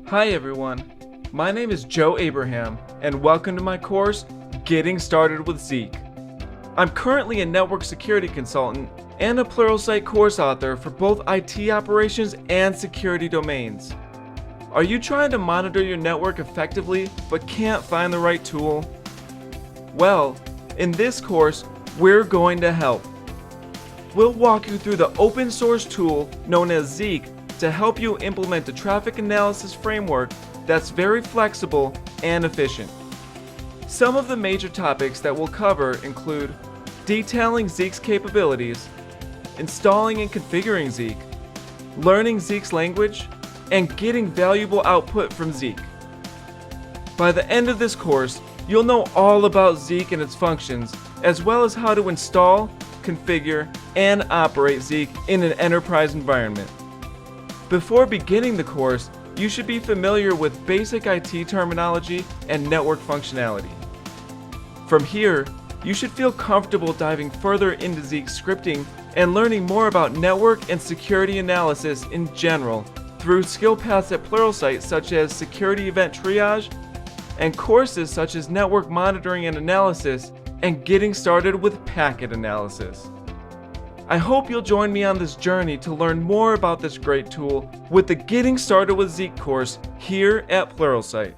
Hi everyone, my name is Joe Abraham and welcome to my course, Getting Started with Zeek. I'm currently a network security consultant and a Pluralsight course author for both IT operations and security domains. Are you trying to monitor your network effectively but can't find the right tool? Well, in this course, we're going to help. We'll walk you through the open source tool known as Zeek to help you implement a traffic analysis framework that's very flexible and efficient. Some of the major topics that we'll cover include detailing Zeek's capabilities, installing and configuring Zeek, learning Zeek's language, and getting valuable output from Zeek. By the end of this course, you'll know all about Zeek and its functions, as well as how to install, configure, and operate Zeek in an enterprise environment. Before beginning the course, you should be familiar with basic IT terminology and network functionality. From here, you should feel comfortable diving further into Zeek scripting and learning more about network and security analysis in general through skill paths at Pluralsight such as Security Event Triage and courses such as Network Monitoring and Analysis and Getting Started with Packet Analysis. I hope you'll join me on this journey to learn more about this great tool with the Getting Started with Zeek course here at Pluralsight.